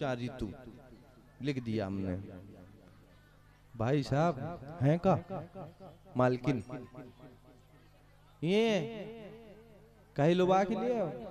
चार ऋतु लिख दिया हमने। भाई साहब हैं का मालकिन ये कहीं लोबा के लिए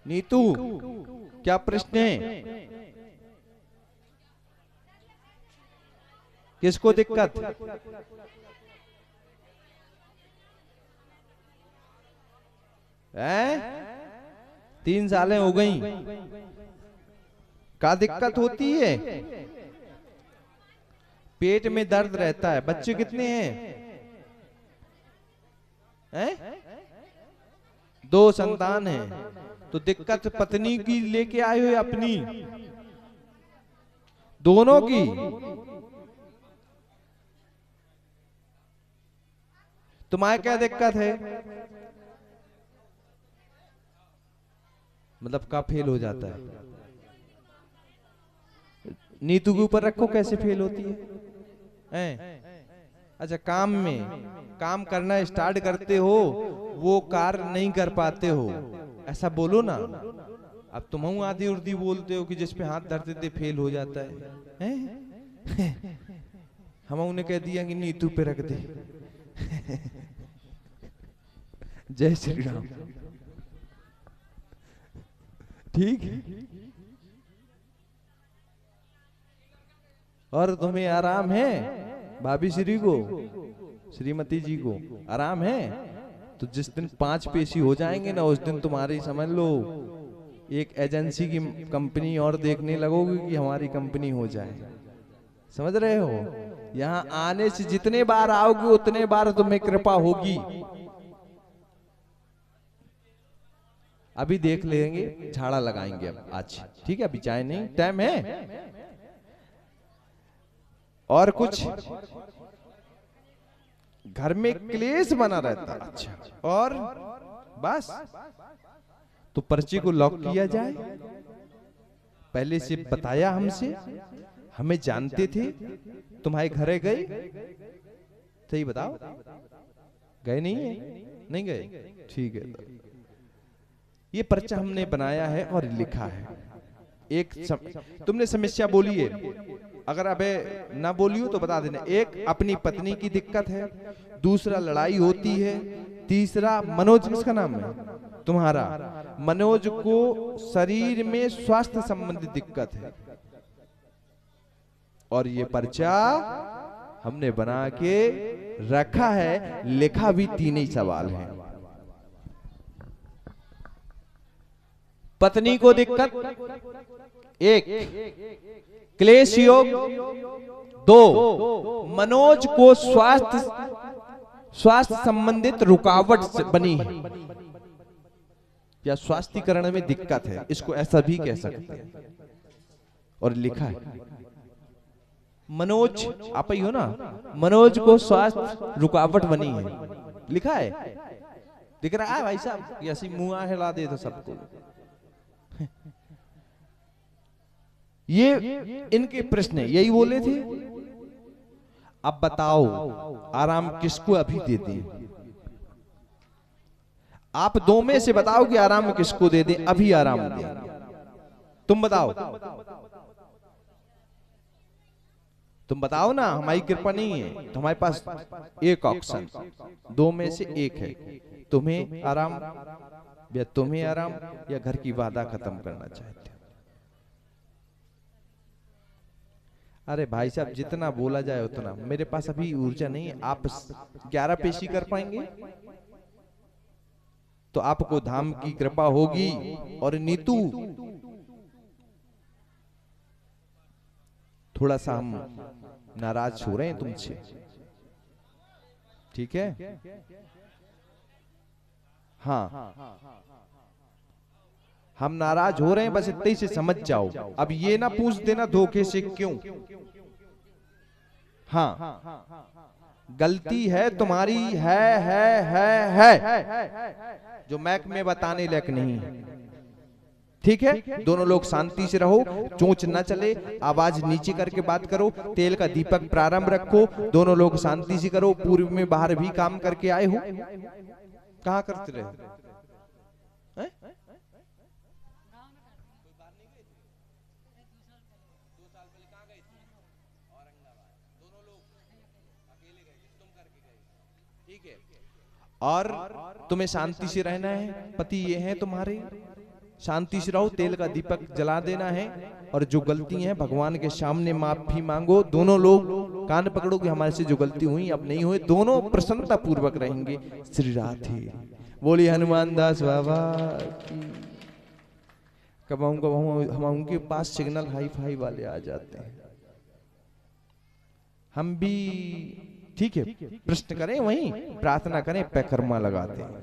नीतू क्या प्रश्न है? किसको दिक्कत? है 3 सालें हो गई, का दिक्कत होती है? पेट में दर्द रहता है। बच्चे कितने हैं? हैं? 2 संतान हैं। तो दिक्कत पत्नी की लेके आए हो या अपनी? दोनों की। तुम्हारे क्या दिक्कत है? मतलब का फेल हो जाता है? नीतू के ऊपर रखो, कैसे फेल होती है? अच्छा, काम करना स्टार्ट करते हो, वो कार्य नहीं कर पाते हो, ऐसा बोलो ना। अब तुम आधी उर्दी बोलते हो कि जिसपे हाथ धरते थे फेल हो जाता है, हम उन्हें कह दिया कि नीतू पे रख दे। जय श्री राम। ठीक। और तुम्हें आराम है? भाभी श्री को, श्रीमती जी को आराम है? तो जिस दिन 5 पेशी हो जाएंगे ना, उस दिन तुम्हारी समझ लो एक एजेंसी की कंपनी और देखने लगोगे कि हमारी कंपनी हो जाए। समझ रहे हो? यहाँ आने से जितने बार आओगे उतने बार तुम्हें कृपा होगी। अभी देख लेंगे, झाड़ा लगाएंगे अब आज। ठीक है, अभी चाय नहीं, टाइम है। और कुछ घर में क्लेश बना रहता। अच्छा, और बस तो पर्चे को लॉक किया जाए। पहले से बताया हमसे, हमें जानते थे। तुम्हारे घरे गए? सही बताओ, गए नहीं है? नहीं गए? ठीक है। ये पर्चा हमने बनाया है और लिखा है। तुमने समस्या बोली है, अगर अबे ना बोलियो तो बता देना। एक अपनी पत्नी की दिक्कत है, दूसरा लड़ाई होती है, तीसरा मनोज, किसका नाम है तुम्हारा? मनोज को शरीर में स्वास्थ्य संबंधी दिक्कत है। और ये पर्चा हमने बना के रखा है, लिखा भी 3 ही सवाल है। पत्नी को दिक्कत 1, क्लेश योग 2, मनोज को स्वास्थ्य संबंधित रुकावट बनी है या स्वास्थ्यकरण में दिक्कत है, इसको ऐसा भी कह सकते हैं। और लिखा है मनोज, आप ही हो ना, मनोज को स्वास्थ्य रुकावट बनी है, लिखा है। दिख रहा है भाई साहब? ऐसी मुंह हिला दे तो सबको। ये इनके प्रश्न यही बोले थे। अब बताओ आराम किसको अभी दे दें? आप 2 में से बताओ कि आराम किसको दे दें, अभी आराम दें। तुम बताओ, तुम बताओ ना, हमारी कृपा नहीं है तो हमारे पास एक ऑप्शन, 2 में से एक है। तुम्हें आराम या तुम्हें आराम या घर की वादा खत्म करना चाहते हो? अरे भाई साहब, जितना बोला जाए उतना, मेरे पास अभी ऊर्जा नहीं है। आप 11 पेशी कर पाएंगे तो आपको धाम की कृपा होगी। और नीतू, थोड़ा सा हम नाराज हो रहे हैं तुमसे, ठीक है? हाँ, हम नाराज हो रहे हैं, बस इतने ही से समझ जाओ। अब ये ना पूछ देना धोखे से क्यों। हाँ, गलती है तुम्हारी, है जो मैक में बताने लायक नहीं है। ठीक है, दोनों लोग शांति से रहो, चोंच न चले, आवाज नीचे करके बात करो, तेल का दीपक प्रारंभ रखो, दोनों लोग शांति से करो। पूर्व में बाहर भी काम करके आए हो, कहाँ करते रहे? और तुम्हें शांति से रहना है, पति ये हैं तुम्हारे, शांति से रहो, तेल का दीपक जला देना है। और जो गलती है भगवान के सामने माफी मांगो। दोनों लोग कान पकड़ो कि हमारे से जो गलती हुई अब नहीं हुई, दोनों प्रसन्नता पूर्वक रहेंगे। श्री राधे बोली हनुमान दास बाबा की। कब हम उनके पास सिग्नल हाई फाई वाले आ जाते हैं, हम भी ठीक है प्रश्न करें, वहीं प्रार्थना करें, पैकर्मा लगाते हैं।